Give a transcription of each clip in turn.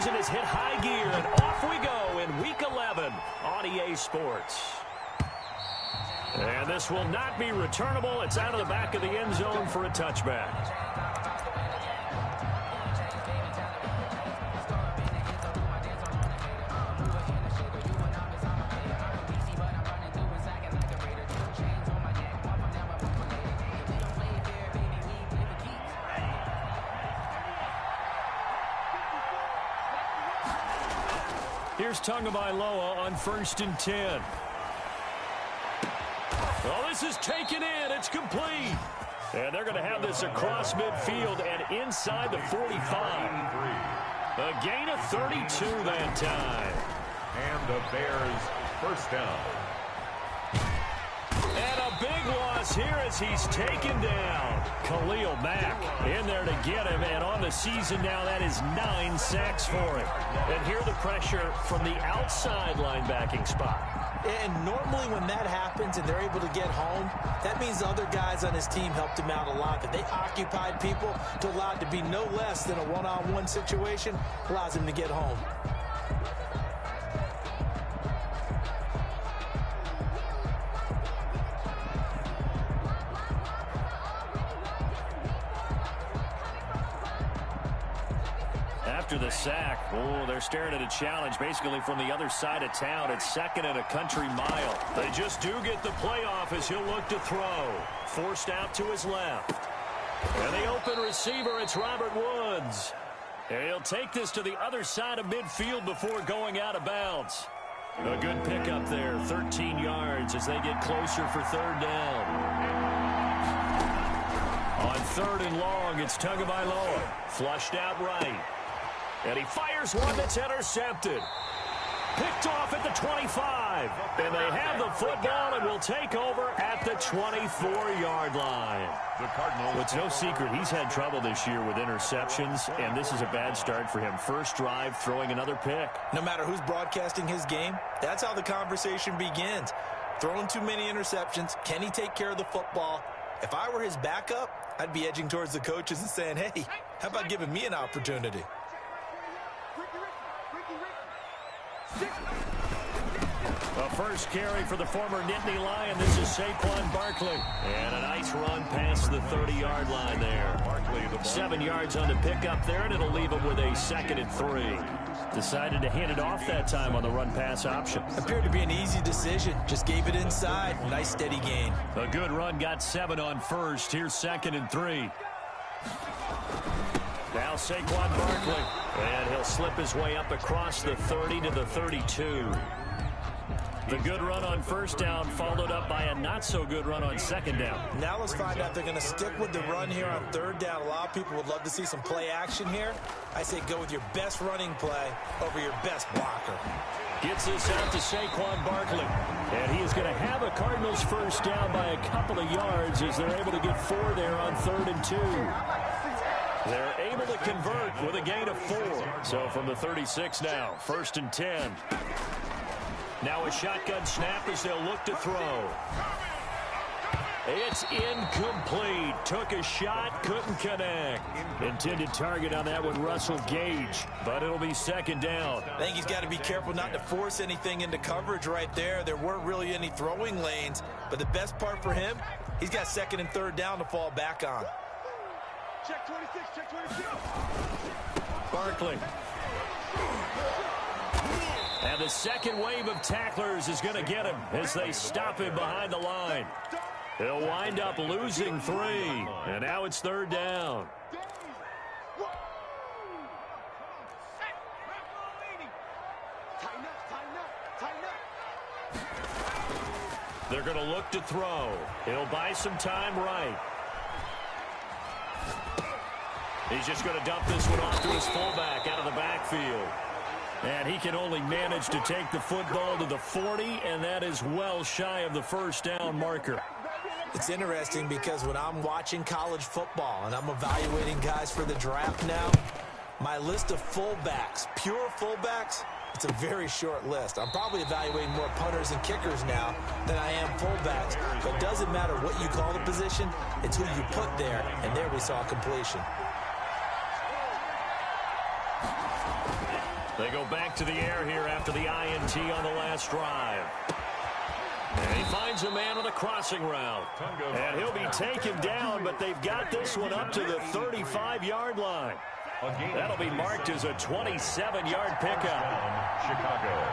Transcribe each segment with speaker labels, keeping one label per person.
Speaker 1: season has hit high gear, and off we go in Week 11 on EA Sports. And this will not be returnable. It's out of the back of the end zone for a touchback. Here's Tagovailoa on 1st and 10. Oh, this is taken in. It's complete. And they're going to have this across midfield and inside the 45. A gain of 32 that time.
Speaker 2: And the Bears first down.
Speaker 1: And a big loss here as he's taken down. Khalil Mack in there to get him, and on the season now, that is 9 sacks for him. And here the pressure from the outside linebacking spot.
Speaker 3: And normally when that happens and they're able to get home, that means the other guys on his team helped him out a lot. That they occupied people to allow it to be no less than a one-on-one situation, allows him to get home.
Speaker 1: After the sack, they're staring at a challenge basically from the other side of town. It's 2nd and a country mile. They just do get the playoff as he'll look to throw. Forced out to his left. And the open receiver, it's Robert Woods. And he'll take this to the other side of midfield before going out of bounds. A good pickup there, 13 yards as they get closer for 3rd down. On 3rd and long, it's Tagovailoa. Flushed out right. And he fires one that's intercepted. Picked off at the 25. And they have the football and will take over at the 24-yard line. Well, it's no secret he's had trouble this year with interceptions, and this is a bad start for him. First drive, throwing another pick.
Speaker 3: No matter who's broadcasting his game, that's how the conversation begins. Throwing too many interceptions. Can he take care of the football? If I were his backup, I'd be edging towards the coaches and saying, hey, how about giving me an opportunity?
Speaker 1: A first carry for the former Nittany Lion. This is Saquon Barkley. And a nice run past the 30-yard line there. 7 yards on the pickup there, and it'll leave him with a 2nd and 3. Decided to hand it off that time on the run-pass option.
Speaker 3: Appeared to be an easy decision. Just gave it inside. Nice steady gain.
Speaker 1: A good run, got 7 on first. Here's 2nd and 3. Now Saquon Barkley. And he'll slip his way up across the 30 to the 32. The good run on 1st down followed up by a not-so-good run on 2nd down.
Speaker 3: Now let's find out if they're going to stick with the run here on 3rd down. A lot of people would love to see some play action here. I say go with your best running play over your best blocker.
Speaker 1: Gets this out to Saquon Barkley. And he is going to have a Cardinals first down by a couple of yards as they're able to get 4 there on 3rd and 2. They're able to convert with a gain of 4. So from the 36 now, 1st and 10. Now a shotgun snap as they'll look to throw. It's incomplete. Took a shot, couldn't connect. Intended target on that one, Russell Gage. But it'll be 2nd down.
Speaker 3: I think he's got to be careful not to force anything into coverage right there. There weren't really any throwing lanes. But the best part for him, he's got 2nd and 3rd down to fall back on.
Speaker 4: Check 26, check 26.
Speaker 1: Barkley. And the second wave of tacklers is going to get him as they stop him behind the line. He'll wind up losing 3. And now it's 3rd down. They're going to look to throw. He'll buy some time right. He's just going to dump this one off to his fullback out of the backfield. And he can only manage to take the football to the 40, and that is well shy of the first down marker.
Speaker 3: It's interesting because when I'm watching college football and I'm evaluating guys for the draft now, my list of fullbacks, pure fullbacks, it's a very short list. I'm probably evaluating more punters and kickers now than I am fullbacks. But it doesn't matter what you call the position, it's who you put there, and there we saw completion.
Speaker 1: They go back to the air here after the INT on the last drive. And he finds a man on the crossing route. And he'll be taken down, but they've got this one up to the 35-yard line. That'll be marked as a 27-yard pickup.
Speaker 2: Chicago.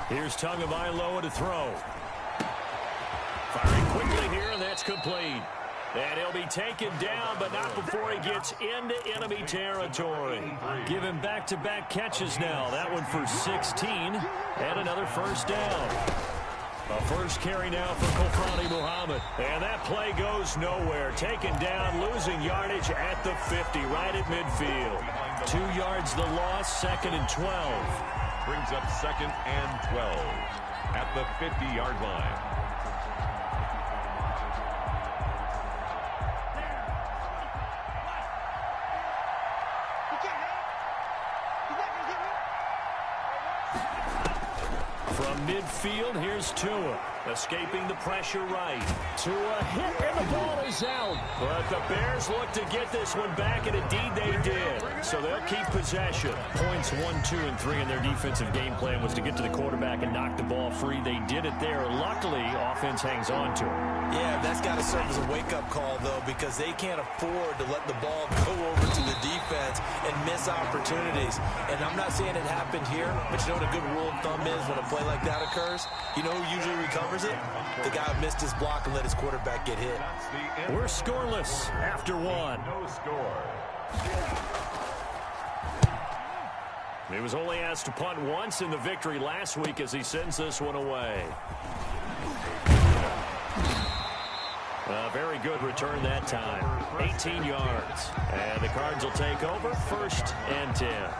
Speaker 1: Here's Tagovailoa to throw. Firing quickly here, and that's complete. And he'll be taken down, but not before he gets into enemy territory. Give him back-to-back catches now. That one for 16, and another first down. A first carry now for Kofani Muhammad. And that play goes nowhere. Taken down, losing yardage at the 50, right at midfield. 2 yards the loss, 2nd and 12.
Speaker 2: Brings up 2nd and 12 at the 50-yard line.
Speaker 1: From midfield, here's Tua. Escaping the pressure right. Tua hit, and the ball is out. But the Bears look to get this one back, and indeed they did. So they'll keep possession. Points 1, 2, and 3 in their defensive game plan was to get to the quarterback and knock the ball free. They did it there. Luckily, offense hangs on to it.
Speaker 3: Yeah, that's got to serve as a wake-up call, though, because they can't afford to let the ball go over to the defense and miss opportunities. And I'm not saying it happened here, but you know what a good rule of thumb is when a play like that occurs? You know who usually recovers it? The guy who missed his block and let his quarterback get hit.
Speaker 1: We're scoreless after 1.
Speaker 2: No score.
Speaker 1: He was only asked to punt once in the victory last week as he sends this one away. A very good return that time. 18 yards. And the Cards will take over, 1st and 10.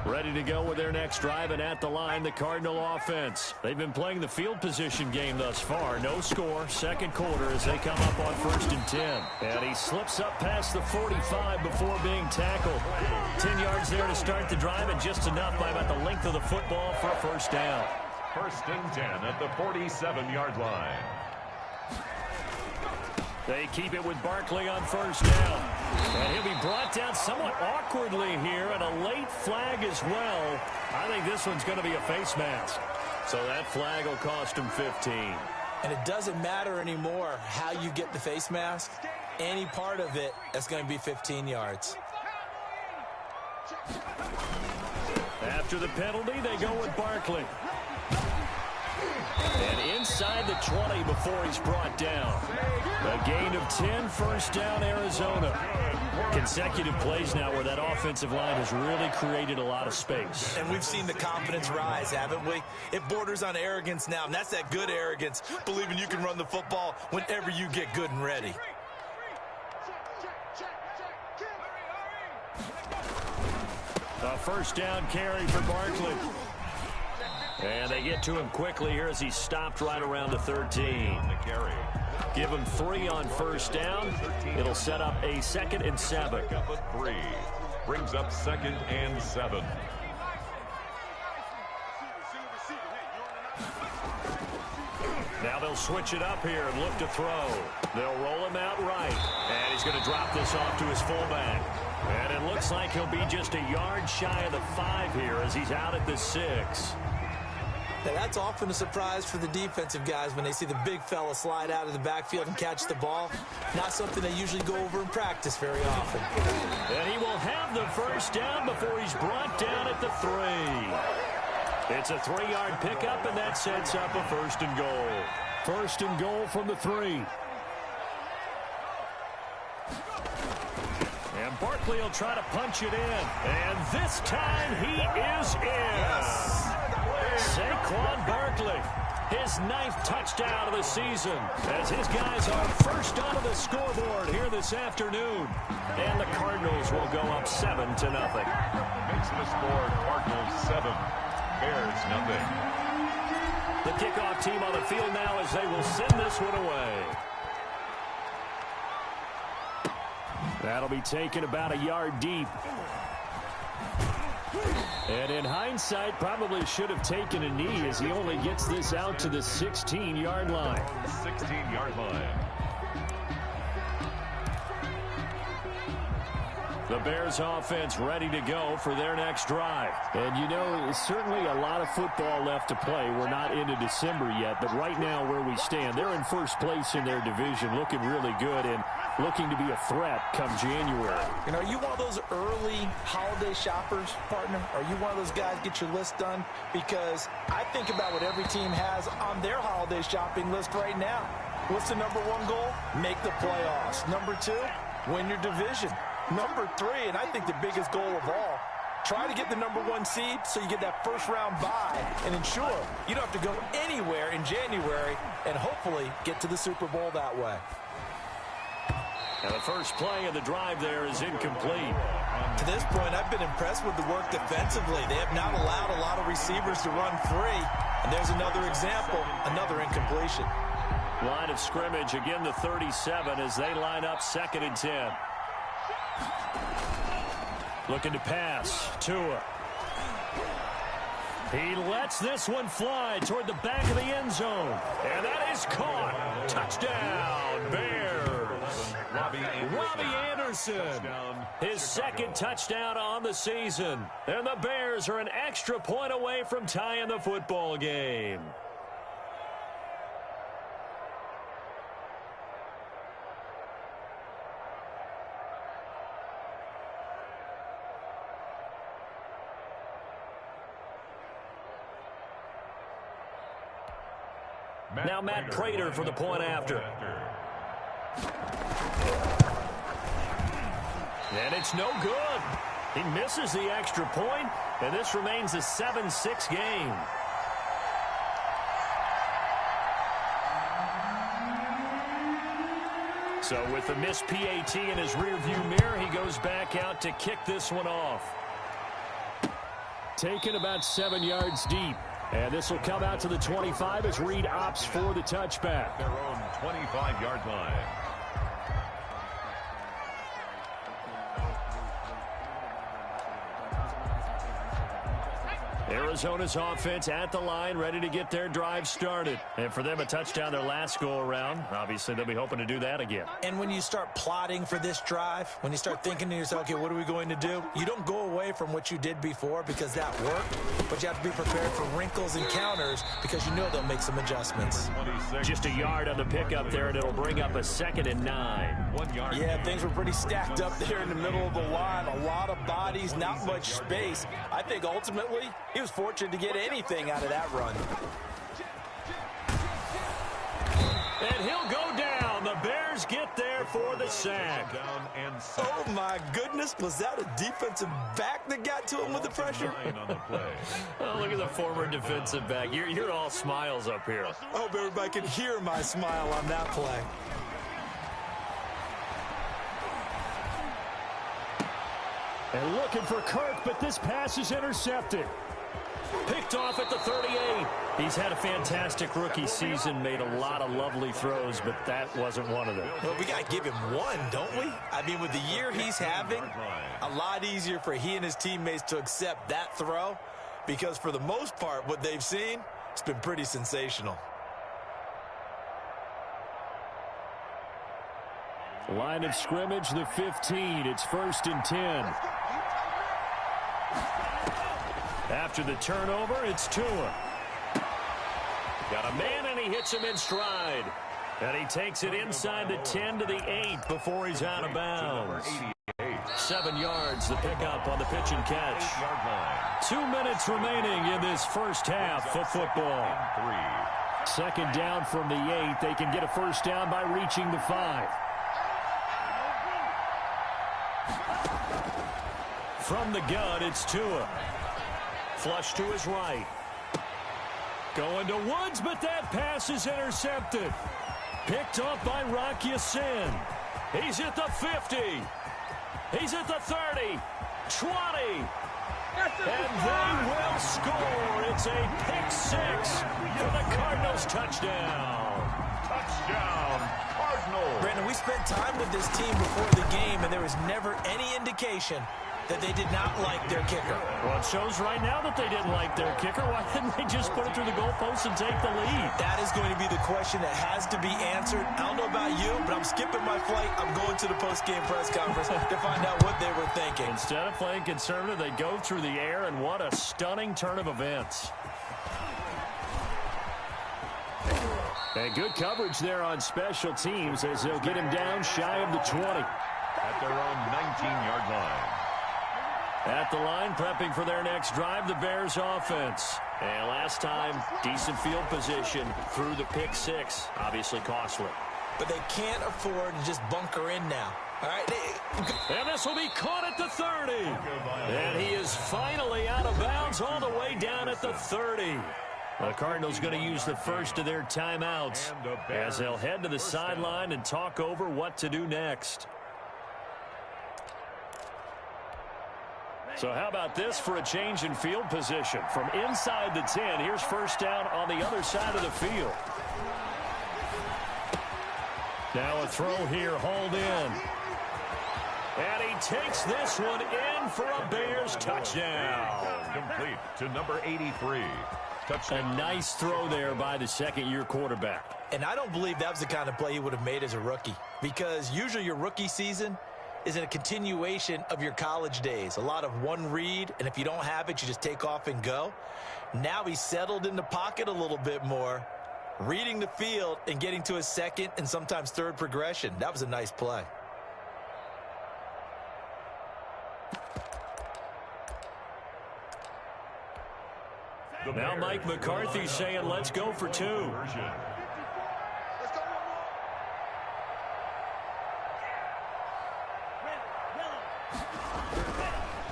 Speaker 1: Ready to go with their next drive, and at the line, the Cardinal offense. They've been playing the field position game thus far. No score, 2nd quarter as they come up on 1st and 10. And he slips up past the 45 before being tackled. 10 yards there to start the drive, and just enough by about the length of the football for a first down.
Speaker 2: 1st and 10 at the 47-yard line.
Speaker 1: They keep it with Barkley on 1st down. And he'll be brought down somewhat awkwardly here, and a late flag as well. I think this one's going to be a face mask. So that flag will cost him 15.
Speaker 3: And it doesn't matter anymore how you get the face mask. Any part of it, that's going to be 15 yards.
Speaker 1: After the penalty, they go with Barkley. And inside the 20 before he's brought down. A gain of 10, 1st down, Arizona. Consecutive plays now where that offensive line has really created a lot of space.
Speaker 3: And we've seen the confidence rise, haven't we? It borders on arrogance now, and that's that good arrogance, believing you can run the football whenever you get good and ready.
Speaker 1: A 1st down carry for Barkley. And they get to him quickly here as he's stopped right around the 13. Give him 3 on 1st down. It'll set up a 2nd and 7.
Speaker 2: Pick up a 3. Brings up 2nd and 7.
Speaker 1: Now they'll switch it up here and look to throw. They'll roll him out right. And he's going to drop this off to his fullback. And it looks like he'll be just a yard shy of the 5 here as he's out at the 6.
Speaker 3: Now, that's often a surprise for the defensive guys when they see the big fella slide out of the backfield and catch the ball. Not something they usually go over in practice very often.
Speaker 1: And he will have the 1st down before he's brought down at the 3. It's a 3-yard pickup, and that sets up a 1st and goal. 1st and goal from the 3. And Barkley will try to punch it in. And this time he is in. Yes. Saquon Barkley, his 9th touchdown of the season, as his guys are first onto the scoreboard here this afternoon. And the Cardinals will go up 7-0.
Speaker 2: Makes the score Cardinals 7, Bears 0.
Speaker 1: The kickoff team on the field now as they will send this one away. That'll be taken about a yard deep. And in hindsight, probably should have taken a knee as he only gets this out to the 16-yard line.
Speaker 2: 16-yard line.
Speaker 1: The Bears offense ready to go for their next drive. And, you know, certainly a lot of football left to play. We're not into December yet, but right now where we stand, they're in first place in their division, looking really good and looking to be a threat come January.
Speaker 3: You know, are you one of those early holiday shoppers, partner? Are you one of those guys get your list done? Because I think about what every team has on their holiday shopping list right now. What's the number one goal? Make the playoffs. Number two, win your division. Number three, and I think the biggest goal of all, try to get the number one seed so you get that first round bye and ensure you don't have to go anywhere in January and hopefully get to the Super Bowl that way.
Speaker 1: And the first play of the drive there is incomplete.
Speaker 3: To this point, I've been impressed with the work defensively. They have not allowed a lot of receivers to run free. And there's another example, another incompletion.
Speaker 1: Line of scrimmage, again the 37 as they line up 2nd and 10. Looking to pass. Tua. He lets this one fly toward the back of the end zone. And that is caught. Touchdown, Bears. Robbie Anderson. His second touchdown on the season. And the Bears are an extra point away from tying the football game. Now Matt Prater for the point after. And it's no good. He misses the extra point, and this remains a 7-6 game. So with the missed PAT in his rearview mirror, he goes back out to kick this one off. Taken about 7 yards deep. And this will come out to the 25 as Reed opts for the touchback.
Speaker 2: Their own 25-yard line.
Speaker 1: Arizona's offense at the line, ready to get their drive started. And for them, a touchdown their last go-around. Obviously, they'll be hoping to do that again.
Speaker 3: And when you start plotting for this drive, when you start thinking to yourself, okay, what are we going to do? You don't go away from what you did before because that worked, but you have to be prepared for wrinkles and counters because you know they'll make some adjustments.
Speaker 2: 26.
Speaker 1: Just a yard on the pickup there, and it'll bring up a 2nd and 9.
Speaker 2: 1 yard.
Speaker 3: Yeah, things were pretty stacked up there in the middle of the line. A lot of bodies, not much space. I think ultimately he was fortunate to get anything out of that run.
Speaker 1: And he'll go down. The Bears get there for the sack.
Speaker 2: Down and sack.
Speaker 3: Oh, my goodness. Was that a defensive back that got to him with the pressure?
Speaker 2: On the play.
Speaker 1: Oh, look at the former defensive back. You're all smiles up here.
Speaker 3: I hope everybody can hear my smile on that play.
Speaker 1: And looking for Kirk, but this pass is intercepted. Picked off at the 38. He's had a fantastic rookie season, made a lot of lovely throws, but that wasn't one of them.
Speaker 3: Well, we got to give him one, don't we? I mean, with the year he's having, a lot easier for he and his teammates to accept that throw because for the most part, what they've seen, it's been pretty sensational.
Speaker 1: Line of scrimmage, the 15. It's 1st and 10. After the turnover, it's Tua. Got a man, and he hits him in stride. And he takes it inside the 10 to the 8 before he's out of bounds. 7 yards, the pickup on the pitch and catch. 2 minutes remaining in this first half of football. 2nd down from the 8. They can get a first down by reaching the 5. From the gun, it's Tua. Flush to his right. Going to Woods, but that pass is intercepted. Picked up by Rock Ya-Sin. He's at the 50. He's at the 30. 20. And they will score. It's a pick-6 for the Cardinals touchdown.
Speaker 2: Touchdown, Cardinals.
Speaker 3: Brandon, we spent time with this team before the game, and there was never any indication that they did not like their kicker.
Speaker 1: Well, it shows right now that they didn't like their kicker. Why didn't they just put it through the goalpost and take the lead?
Speaker 3: That is going to be the question that has to be answered. I don't know about you, but I'm skipping my flight. I'm going to the post-game press conference to find out what they were thinking.
Speaker 1: Instead of playing conservative, they go through the air, and what a stunning turn of events. And good coverage there on special teams as they'll get him down shy of the 20.
Speaker 2: At their own 19-yard line.
Speaker 1: At the line, prepping for their next drive, the Bears offense. And last time, decent field position through the pick six. Obviously costly.
Speaker 3: But they can't afford to just bunker in now. All right.
Speaker 1: And this will be caught at the 30. And he is finally out of bounds all the way down at the 30. The Cardinals going to use the first of their timeouts as they'll head to the sideline and talk over what to do next. So how about this for a change in field position? From inside the 10, here's first down on the other side of the field. Now a throw here, hauled in. And he takes this one in for a Bears touchdown.
Speaker 2: Complete to number 83. Touchdown.
Speaker 1: A nice throw there by the second-year quarterback.
Speaker 3: And I don't believe that was the kind of play he would have made as a rookie, because usually your rookie season is in a continuation of your college days. A lot of one read, and if you don't have it, you just take off and go. Now he's settled in the pocket a little bit more, reading the field and getting to his second and sometimes third progression. That was a nice play.
Speaker 1: Now Mike McCarthy saying, let's go for two.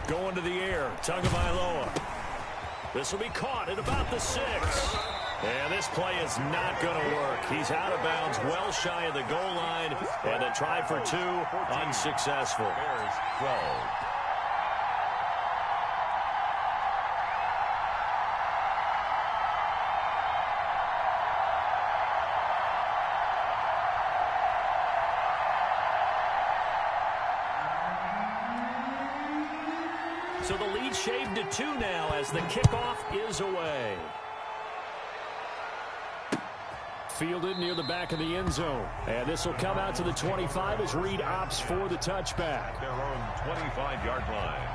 Speaker 1: Going to the air, Tagovailoa. This will be caught at about the 6. And this play is not going to work. He's out of bounds, well shy of the goal line, and a try for two, unsuccessful.
Speaker 2: Bears 12.
Speaker 1: So the lead shaved to 2 now as the kickoff is away. Fielded near the back of the end zone. And this will come out to the 25 as Reed opts for the touchback.
Speaker 2: Their own 25-yard line.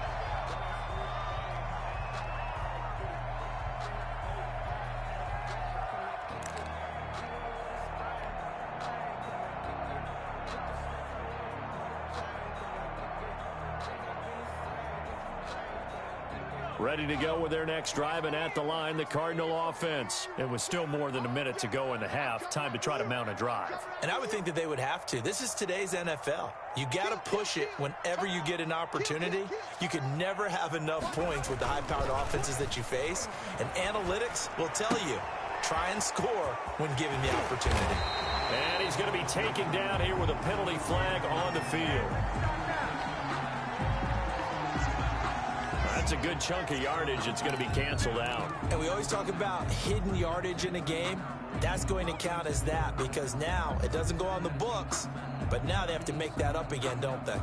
Speaker 1: Ready to go with their next drive, and at the line, the Cardinal offense. It was still more than a minute to go in the half. Time to try to mount a drive.
Speaker 3: And I would think that they would have to. This is today's NFL. You got to push it whenever you get an opportunity. You can never have enough points with the high-powered offenses that you face. And analytics will tell you, try and score when given the opportunity.
Speaker 1: And he's going to be taken down here with a penalty flag on the field. That's a good chunk of yardage. It's going to be canceled out.
Speaker 3: And we always talk about hidden yardage in a game. That's going to count as that, because now it doesn't go on the books, but now they have to make that up again, don't they?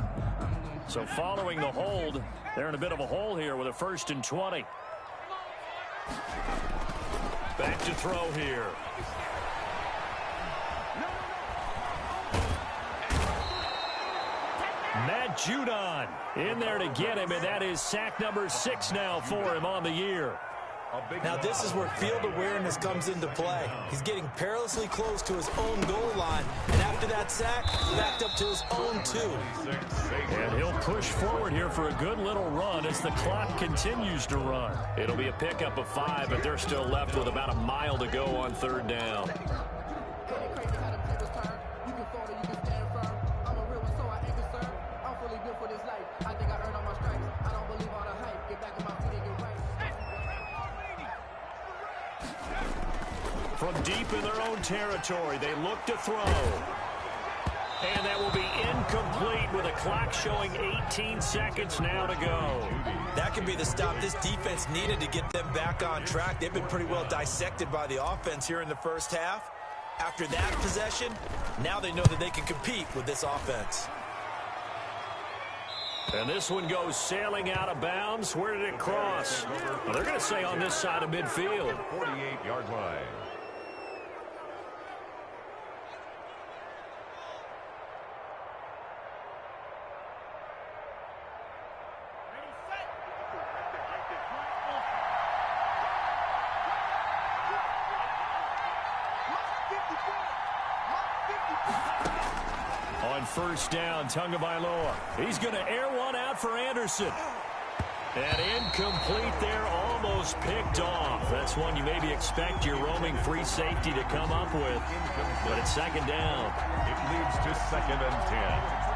Speaker 1: So following the hold, they're in a bit of a hole here with a 1st and 20. Back to throw here. Matt Judon in there to get him, and that is sack number 6 now for him on the year.
Speaker 3: Now this is where field awareness comes into play. He's getting perilously close to his own goal line, and after that sack, backed up to his own 2.
Speaker 1: And he'll push forward here for a good little run as the clock continues to run. It'll be a pickup of 5, but they're still left with about a mile to go on 3rd down. From deep in their own territory, they look to throw. And that will be incomplete with a clock showing 18 seconds now to go.
Speaker 3: That could be the stop this defense needed to get them back on track. They've been pretty well dissected by the offense here in the first half. After that possession, now they know that they can compete with this offense.
Speaker 1: And this one goes sailing out of bounds. Where did it cross? Well, they're going to say on this side of midfield.
Speaker 2: 48-yard line.
Speaker 1: On first down, Tagovailoa. He's going to air one out for Anderson. And incomplete there, almost picked off. That's one you maybe expect your roaming free safety to come up with. But it's second down.
Speaker 2: It leads to 2nd and 10.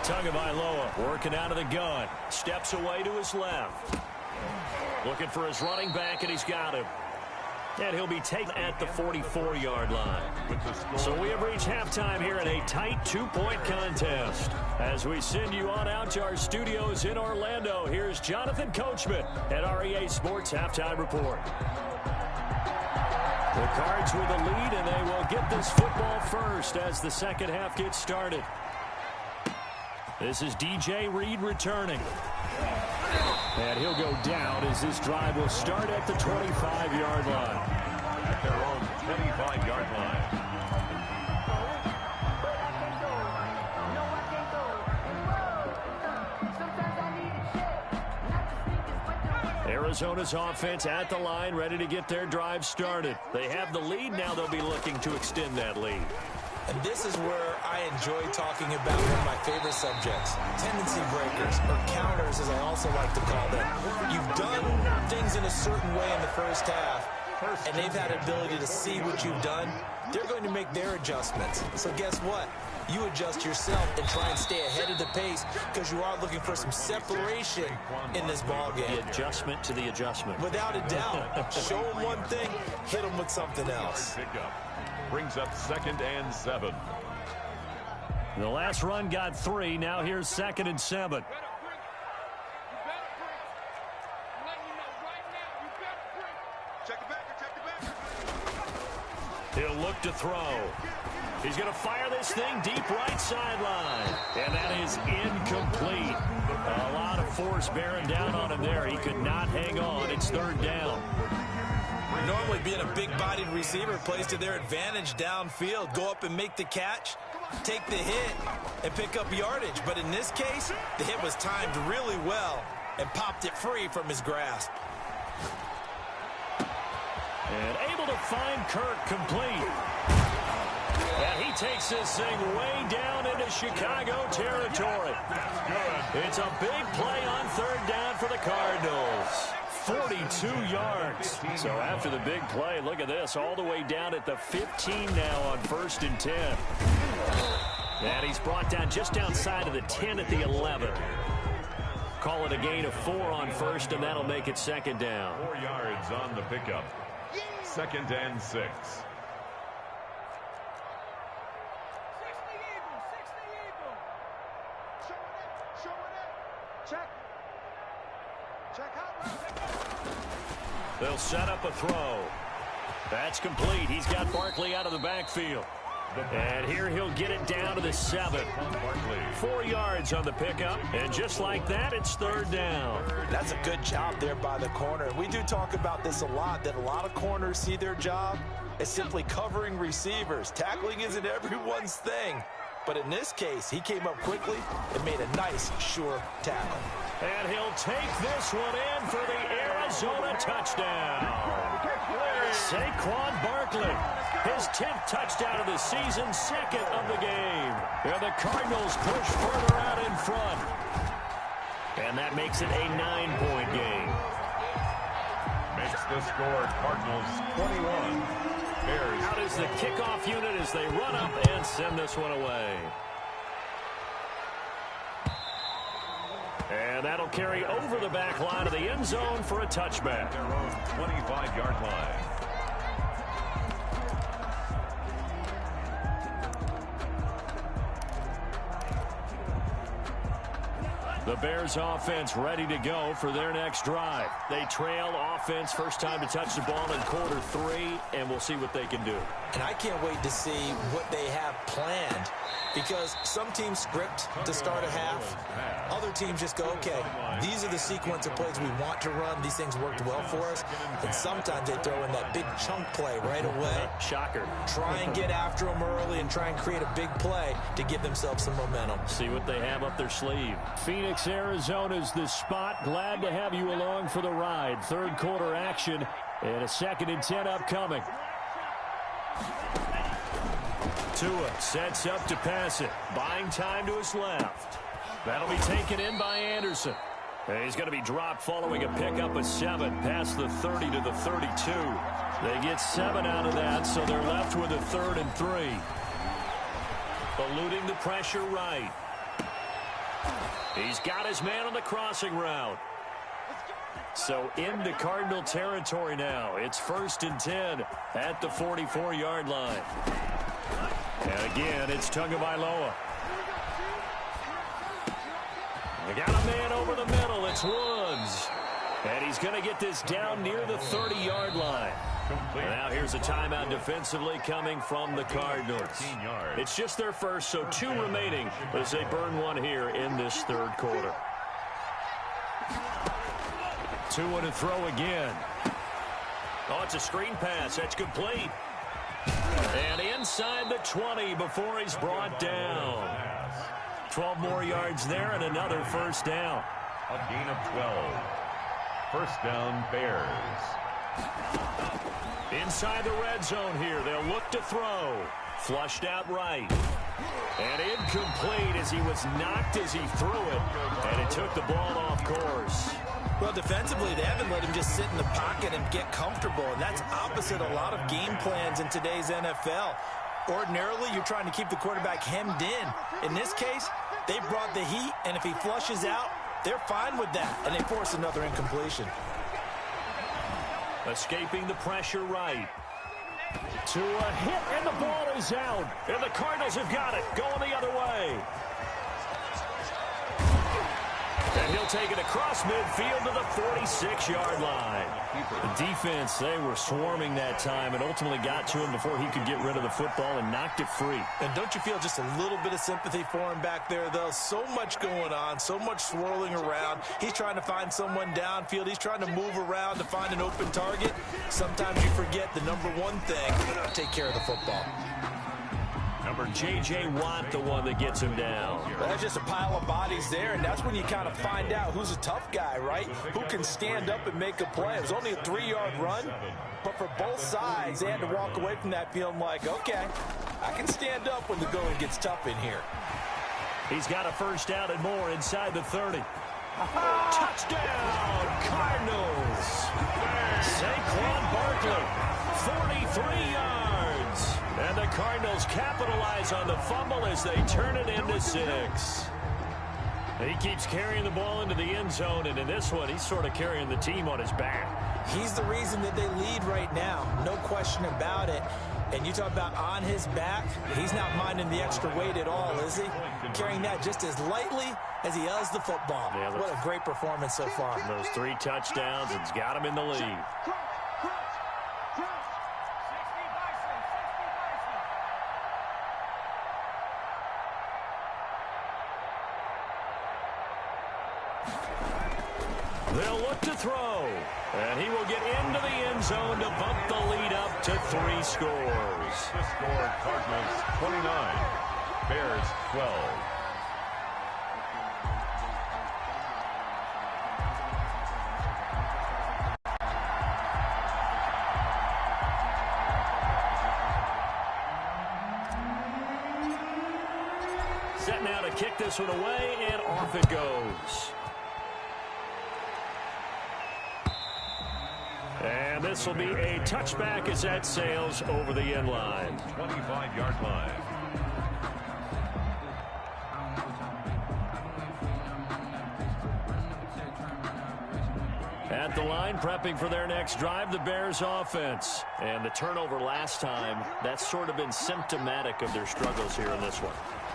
Speaker 1: Tagovailoa working out of the gun. Steps away to his left. Looking for his running back, and he's got him. And he'll be taken at the 44-yard line. So we have reached halftime here in a tight 2-point contest. As we send you on out to our studios in Orlando, here's Jonathan Coachman at REA Sports Halftime Report. The Cards with the lead, and they will get this football first as the second half gets started. This is DJ Reed returning. And he'll go down as this drive will start at the 25-yard line.
Speaker 2: At their own 25-yard line.
Speaker 1: Arizona's offense at the line, ready to get their drive started. They have the lead. Now they'll be looking to extend that lead.
Speaker 3: And this is where I enjoy talking about one of my favorite subjects, tendency breakers, or counters as I also like to call them. You've done things in a certain way in the first half, and they've had an ability to see what you've done. They're going to make their adjustments. So guess what? You adjust yourself and try and stay ahead of the pace because you are looking for some separation in this ball game.
Speaker 1: The adjustment to the adjustment.
Speaker 3: Without a doubt. Show them one thing, hit them with something else.
Speaker 2: Brings up 2nd and 7.
Speaker 1: The last run got 3. Now here's 2nd and 7. He'll look to throw. He's going to fire this thing deep right sideline. And that is incomplete. A lot of force bearing down on him there. He could not hang on. It's 3rd down.
Speaker 3: Normally being a big-bodied receiver plays to their advantage downfield. Go up and make the catch, take the hit, and pick up yardage. But in this case, the hit was timed really well and popped it free from his grasp.
Speaker 1: And able to find Kirk complete. And he takes this thing way down into Chicago territory. It's a big play on 3rd down for the Cardinals. 42 yards. So after the big play, look at this, all the way down at the 15 now on 1st and 10. And he's brought down just outside of the 10 at the 11. Call it a gain of 4 on 1st, and that'll make it 2nd down.
Speaker 2: 4 yards on the pickup. 2nd and 6.
Speaker 1: They'll set up a throw. That's complete. He's got Barkley out of the backfield. And here he'll get it down to the 7. 4 yards on the pickup. And just like that, it's 3rd down.
Speaker 3: That's a good job there by the corner. We do talk about this a lot, that a lot of corners see their job as simply covering receivers. Tackling isn't everyone's thing. But in this case, he came up quickly and made a nice, sure tackle.
Speaker 1: And he'll take this one in for the Arizona touchdown. Saquon Barkley, his 10th touchdown of the season, 2nd of the game. And the Cardinals push further out in front. And that makes it a 9-point game.
Speaker 2: Makes the score Cardinals 21. Bears.
Speaker 1: Out is the kickoff unit as they run up and send this one away. And that'll carry over the back line of the end zone for a touchback.
Speaker 2: Their own 25-yard line.
Speaker 1: The Bears offense ready to go for their next drive. They trail offense, first time to touch the ball in quarter 3, and we'll see what they can do.
Speaker 3: And I can't wait to see what they have planned, because some teams script to start a half. Other teams just go, okay, these are the sequence of plays we want to run. These things worked well for us. And sometimes they throw in that big chunk play right away.
Speaker 1: Shocker.
Speaker 3: Try and get after them early and try and create a big play to give themselves some momentum.
Speaker 1: See what they have up their sleeve. Phoenix, Arizona's the spot. Glad to have you along for the ride. Third quarter action and a 2nd and 10 upcoming. Tua sets up to pass it. Buying time to his left. That'll be taken in by Anderson. And he's going to be dropped following a pickup of 7 past the 30 to the 32. They get 7 out of that, so they're left with a 3rd and 3. Eluding the pressure right. He's got his man on the crossing route. So into Cardinal territory now. It's 1st and 10 at the 44-yard line. And again, it's Tagovailoa. They got a man over the middle. It's Woods. And he's going to get this down near the 30-yard line. And now here's a timeout defensively coming from the Cardinals. It's just their first, so 2 remaining as they burn 1 here in this 3rd quarter. 2 to throw again. Oh, it's a screen pass. That's complete. And inside the 20 before he's brought down. 12 more yards there and another 1st down.
Speaker 2: A gain of 12. 1st down, Bears.
Speaker 1: Inside the red zone here. They'll look to throw. Flushed out right. And incomplete as he was knocked as he threw it. And it took the ball off course.
Speaker 3: Well, defensively, they haven't let him just sit in the pocket and get comfortable. And that's opposite a lot of game plans in today's NFL. Ordinarily, you're trying to keep the quarterback hemmed in. In this case, they brought the heat, and if he flushes out, they're fine with that. And they force another incompletion.
Speaker 1: Escaping the pressure right. To a hit, and the ball is out. And the Cardinals have got it. Going the other way. And he'll take it across midfield to the 46-yard line. The defense, they were swarming that time and ultimately got to him before he could get rid of the football and knocked it free.
Speaker 3: And don't you feel just a little bit of sympathy for him back there, though? So much going on, so much swirling around. He's trying to find someone downfield. He's trying to move around to find an open target. Sometimes you forget the number one thing, take care of the football.
Speaker 1: Number J.J. Watt, the one that gets him down.
Speaker 3: Well, there's just a pile of bodies there, and that's when you kind of find out who's a tough guy, right? Who can stand up and make a play. It was only a 3-yard run, but for both sides, they had to walk away from that feeling like, okay, I can stand up when the going gets tough in here.
Speaker 1: He's got a 1st down and more inside the 30. Touchdown, Cardinals. Saquon Barkley, 43 yards. And the Cardinals capitalize on the fumble as they turn it into 6. He keeps carrying the ball into the end zone, and in this one, he's sort of carrying the team on his back.
Speaker 3: He's the reason that they lead right now, no question about it. And you talk about on his back, he's not minding the extra weight at all, is he? Carrying that just as lightly as he does the football. Yeah, what a great performance so far.
Speaker 1: Those 3 touchdowns, it's got him in the lead. They'll look to throw, and he will get into the end zone to bump the lead up to 3 scores.
Speaker 2: The score, Cardinals 29, Bears 12.
Speaker 1: Set now to kick this one away, and off it goes. And this will be a touchback as that sails over the end line.
Speaker 2: 25-yard line.
Speaker 1: At the line, prepping for their next drive, the Bears offense. And the turnover last time, that's sort of been symptomatic of their struggles here in this one.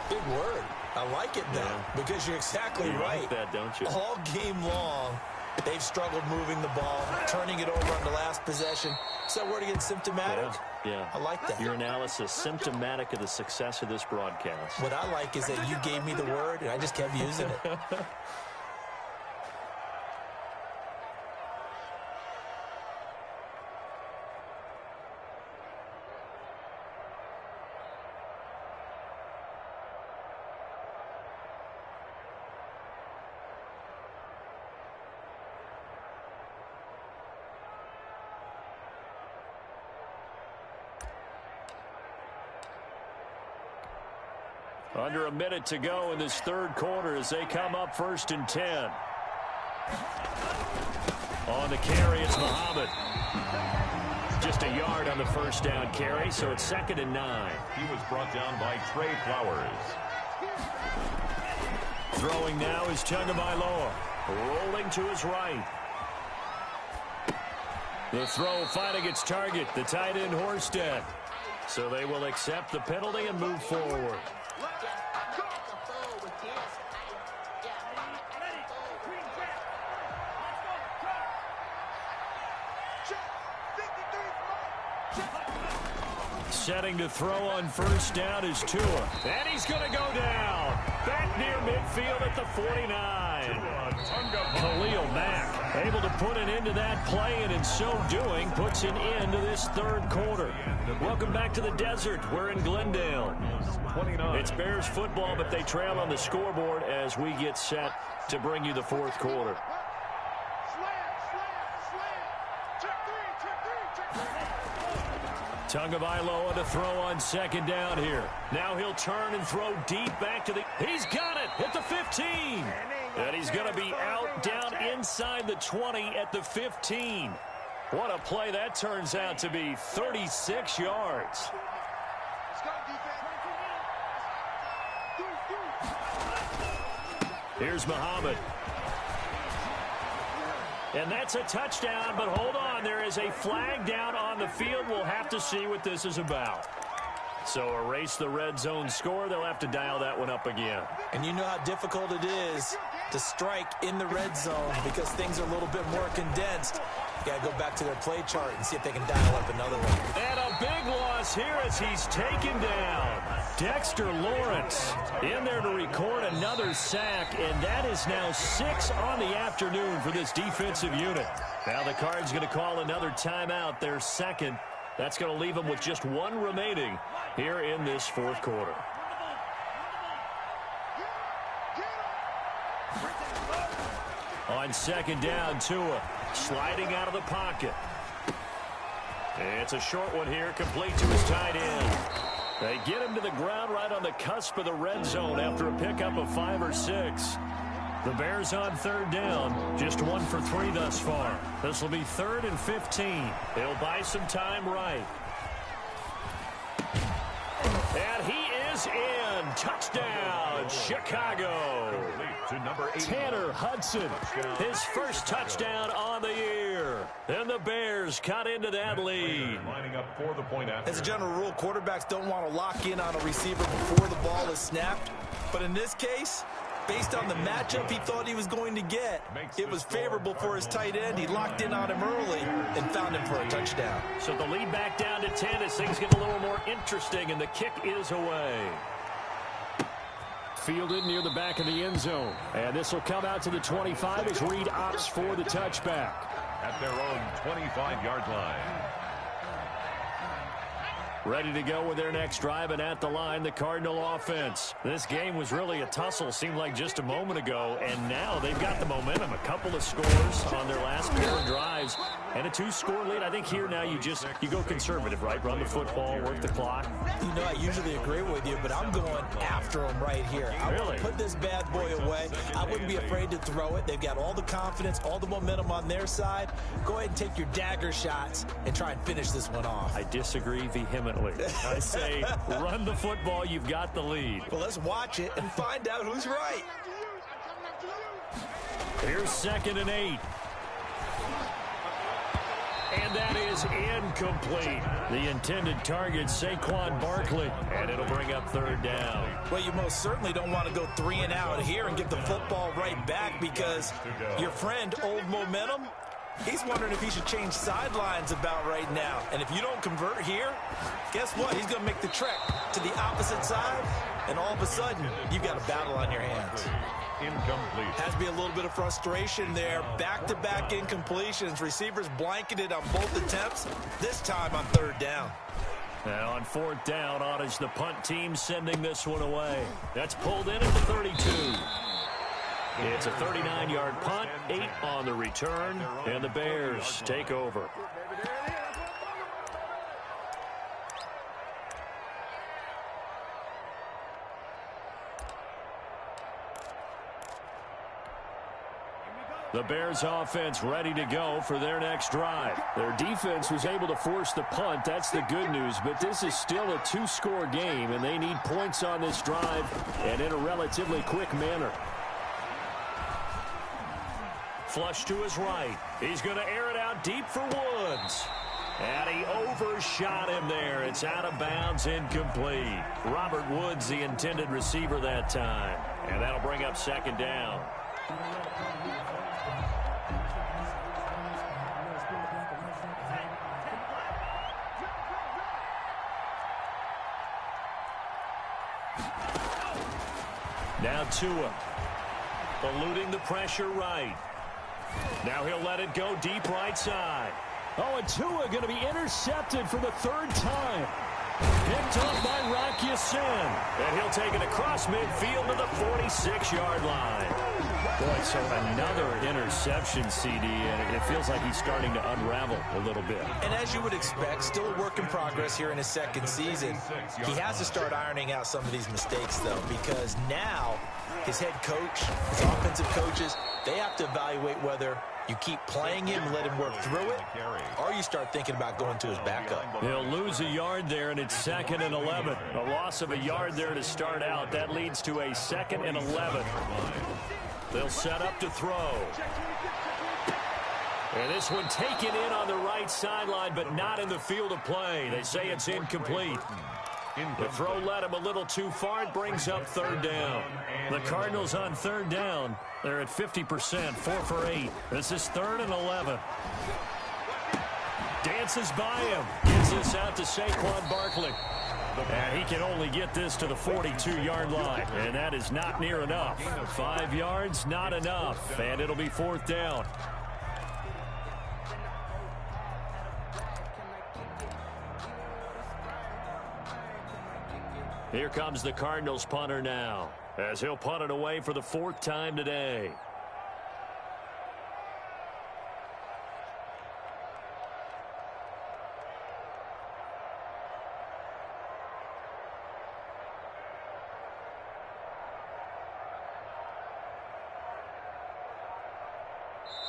Speaker 3: Big word. I like it now because you're exactly right.
Speaker 1: Like that, don't you?
Speaker 3: All game long, they've struggled moving the ball, turning it over on the last possession. Is that word again, symptomatic?
Speaker 1: Yeah.
Speaker 3: I like that.
Speaker 1: Your analysis, symptomatic of the success of this broadcast.
Speaker 3: What I like is that you gave me the word, and I just kept using it.
Speaker 1: Under a minute to go in this third quarter as they come up 1st and 10. On the carry, it's Muhammad. Just a yard on the first down carry, so it's 2nd and 9.
Speaker 2: He was brought down by Trey Flowers.
Speaker 1: Throwing now is Tagovailoa. Rolling to his right. The throw finding its target, the tight end Horsted. So they will accept the penalty and move forward. Setting to throw on first down is Tua. And he's going to go down. Back near midfield at the 49. Khalil Mack able to put an end to that play, and in so doing puts an end to this third quarter. Welcome back to the desert. We're in Glendale. It's Bears football, but they trail on the scoreboard as we get set to bring you the fourth quarter. Tagovailoa to throw on second down here. Now he'll turn and throw deep back to the... He's got it at the 15. And he's going to be out down inside the 20 at the 15. What a play that turns out to be. 36 yards. Here's Muhammad. And that's a touchdown, but hold on. There is a flag down on the field. We'll have to see what this is about. So erase the red zone score. They'll have to dial that one up again.
Speaker 3: And you know how difficult it is to strike in the red zone because things are a little bit more condensed. You got to go back to their play chart and see if they can dial up another one.
Speaker 1: And a big loss here as he's taken down. Dexter Lawrence in there to record another sack, and that is now 6 on the afternoon for this defensive unit. Now the Cards going to call another timeout, their second. That's going to leave them with just one remaining here in this fourth quarter. On second down, Tua sliding out of the pocket. It's a short one here, complete to his tight end. They get him to the ground right on the cusp of the red zone after a pickup of 5 or 6. The Bears on third down, just 1 for 3 thus far. This will be 3rd and 15. They'll buy some time right. And he is in. Touchdown, Chicago.
Speaker 2: To number 8.
Speaker 1: Tanner Hudson, his first touchdown on the year. And the Bears cut into that lead.
Speaker 2: Lining up for the point after.
Speaker 3: As a general rule, quarterbacks don't want to lock in on a receiver before the ball is snapped. But in this case, based on the matchup he thought he was going to get, it was favorable for his tight end. He locked in on him early and found him for a touchdown.
Speaker 1: So the lead back down to 10 as things get a little more interesting, and the kick is away. Fielded near the back of the end zone. And this will come out to the 25 as Reed opts for the touchback.
Speaker 2: At their own 25-yard line.
Speaker 1: Ready to go with their next drive, and at the line, the Cardinal offense. This game was really a tussle, seemed like just a moment ago, and now they've got the momentum. A couple of scores on their last pair of drives, and a 2-score lead. I think here now you go conservative, right? Run the football, work the clock.
Speaker 3: You know, I usually agree with you, but I'm going after him right here. I want to put this bad boy away. I wouldn't be afraid to throw it. They've got all the confidence, all the momentum on their side. Go ahead and take your dagger shots and try and finish this one off.
Speaker 1: I disagree vehemently. I say run the football. You've got the lead.
Speaker 3: Well, let's watch it and find out who's right.
Speaker 1: Here's 2nd and 8. And that is incomplete. The intended target, Saquon Barkley. And it'll bring up third down.
Speaker 3: Well, you most certainly don't want to go 3 and out here and get the football right back because your friend, Old Momentum, he's wondering if he should change sidelines about right now. And if you don't convert here, guess what? He's going to make the trek to the opposite side, and all of a sudden, you've got a battle on your hands.
Speaker 2: Incomplete.
Speaker 3: Has to be a little bit of frustration there. Back-to-back incompletions. Receivers blanketed on both attempts, this time on third down.
Speaker 1: And on fourth down, on is the punt team sending this one away. That's pulled in at the 32. It's a 39-yard punt, 8 on the return, and the Bears take over. The Bears offense ready to go for their next drive. Their defense was able to force the punt. That's the good news, but this is still a 2-score game, and they need points on this drive and in a relatively quick manner. Flush to his right. He's going to air it out deep for Woods. And he overshot him there. It's out of bounds, incomplete. Robert Woods, the intended receiver that time. And that'll bring up second down. Now Tua, eluding the pressure right. Now he'll let it go deep right side. Oh, and Tua going to be intercepted for the third time. Picked up by Rock Ya-Sin. And he'll take it across midfield to the 46-yard line. Boy, so another interception, CD, and it feels like he's starting to unravel a little bit.
Speaker 3: And as you would expect, still a work in progress here in his second season. He has to start ironing out some of these mistakes, though, because now his head coach, his offensive coaches, they have to evaluate whether you keep playing him and let him work through it, or you start thinking about going to his backup.
Speaker 1: He'll lose a yard there, and it's 2nd and 11. A loss of a yard there to start out. That leads to a 2nd and 11. They'll set up to throw. And this one taken in on the right sideline, but not in the field of play. They say it's incomplete. The throw led him a little too far. It brings up third down. The Cardinals on third down. They're at 50%, 4 for 8. This is 3rd and 11. Dances by him. Gets this out to Saquon Barkley. And he can only get this to the 42-yard line. And that is not near enough. 5 yards, not enough. And it'll be 4th down. Here comes the Cardinals punter now, as he'll punt it away for the 4th time today.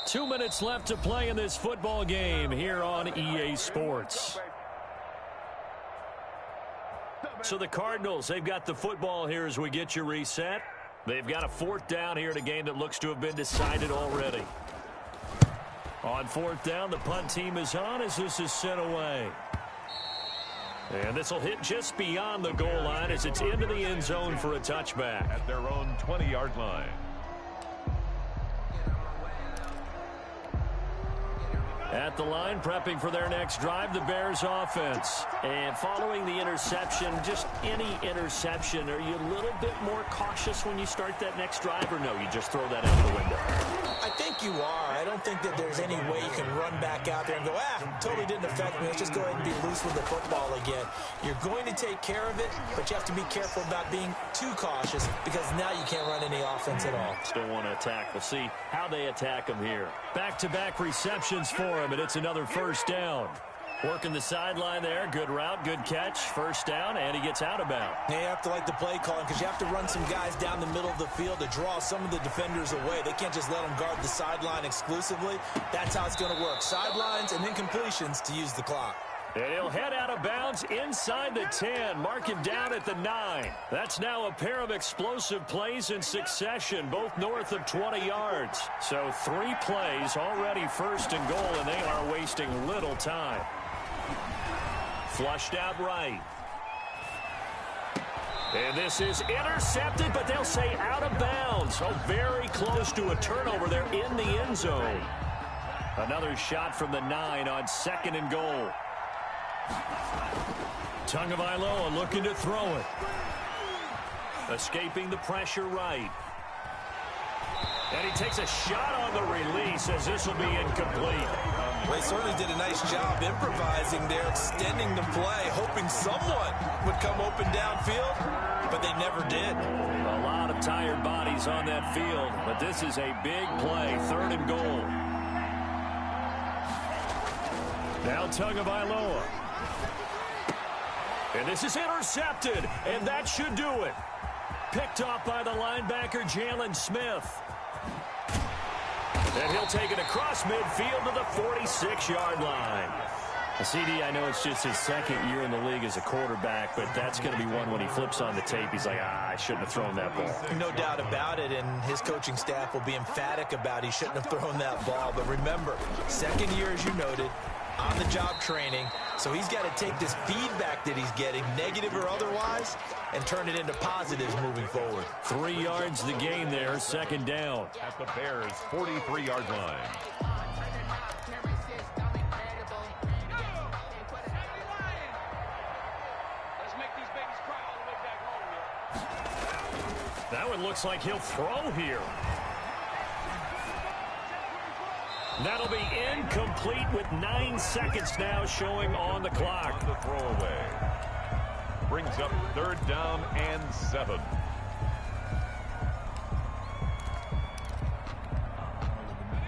Speaker 1: Two minutes left to play in this football game here on EA Sports. So the Cardinals, they've got the football here as we get you reset. They've got a 4th down here in a game that looks to have been decided already. On 4th down, the punt team is on as this is sent away. And this will hit just beyond the goal line as it's into the end zone for a touchback.
Speaker 2: At their own 20-yard line.
Speaker 1: At the line, prepping for their next drive, the Bears offense. And following the interception, just any interception, are you a little bit more cautious when you start that next drive, or no, you just throw that out the window?
Speaker 3: I think you are. I don't think that there's any way you can run back out there and go, totally didn't affect me. Let's just go ahead and be loose with the football again. You're going to take care of it, but you have to be careful about being too cautious because now you can't run any offense at all.
Speaker 1: Still want to attack. We'll see how they attack them here. Back-to-back receptions for him, and it's another 1st down. Working the sideline there. Good route, good catch. 1st down, and he gets out of bounds.
Speaker 3: Yeah, you have to like the play calling because you have to run some guys down the middle of the field to draw some of the defenders away. They can't just let them guard the sideline exclusively. That's how it's going to work. Sidelines and incompletions to use the clock.
Speaker 1: And he'll head out of bounds Downs inside the 10. Mark him down at the 9. That's now a pair of explosive plays in succession, both north of 20 yards. So 3 plays already 1st and goal, and they are wasting little time. Flushed out right. And this is intercepted, but they'll say out of bounds. Oh, very close to a turnover there in the end zone. Another shot from the 9 on 2nd and goal. Tagovailoa looking to throw it. Escaping the pressure right. And he takes a shot on the release as this will be incomplete.
Speaker 3: They certainly did a nice job improvising there, extending the play, hoping someone would come open downfield, but they never did.
Speaker 1: A lot of tired bodies on that field, but this is a big play, 3rd and goal. Now Tagovailoa. And this is intercepted, and that should do it. Picked off by the linebacker, Jalen Smith. And he'll take it across midfield to the 46-yard line. CD, I know it's just his 2nd year in the league as a quarterback, but that's going to be one when he flips on the tape. He's like, I shouldn't have thrown that ball.
Speaker 3: No doubt about it, and his coaching staff will be emphatic about he shouldn't have thrown that ball. But remember, 2nd year, as you noted, on-the-job training, so he's got to take this feedback that he's getting, negative or otherwise, and turn it into positives moving forward.
Speaker 1: 3 yards the gain there, 2nd down.
Speaker 2: At the Bears' 43-yard line.
Speaker 1: That one looks like he'll throw here. That'll be incomplete with 9 seconds now showing on the clock.
Speaker 2: On the throwaway. Brings up 3rd down and 7.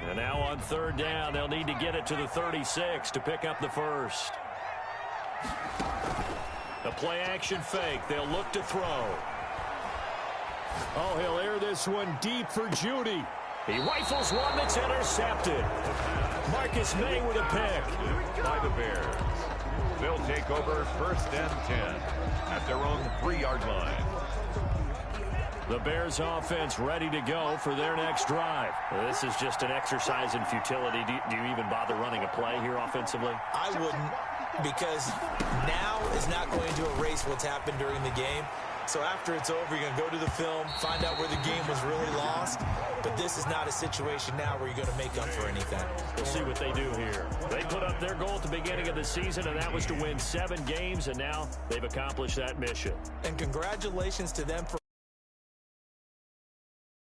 Speaker 1: And now on 3rd down, they'll need to get it to the 36 to pick up the 1st. A play-action fake. They'll look to throw. Oh, he'll air this one deep for Judy. He rifles one that's intercepted. Marcus May with a pick.
Speaker 2: By the Bears. They'll take over 1st and 10 at their own 3-yard line.
Speaker 1: The Bears offense ready to go for their next drive. This is just an exercise in futility. Do you even bother running a play here offensively?
Speaker 3: I wouldn't, because now is not going to erase what's happened during the game. So after it's over, you're going to go to the film, find out where the game was really lost. But this is not a situation now where you're going to make up for anything.
Speaker 1: We'll see what they do here. They put up their goal at the beginning of the season, and that was to win 7 games, and now they've accomplished that mission.
Speaker 3: And congratulations to them for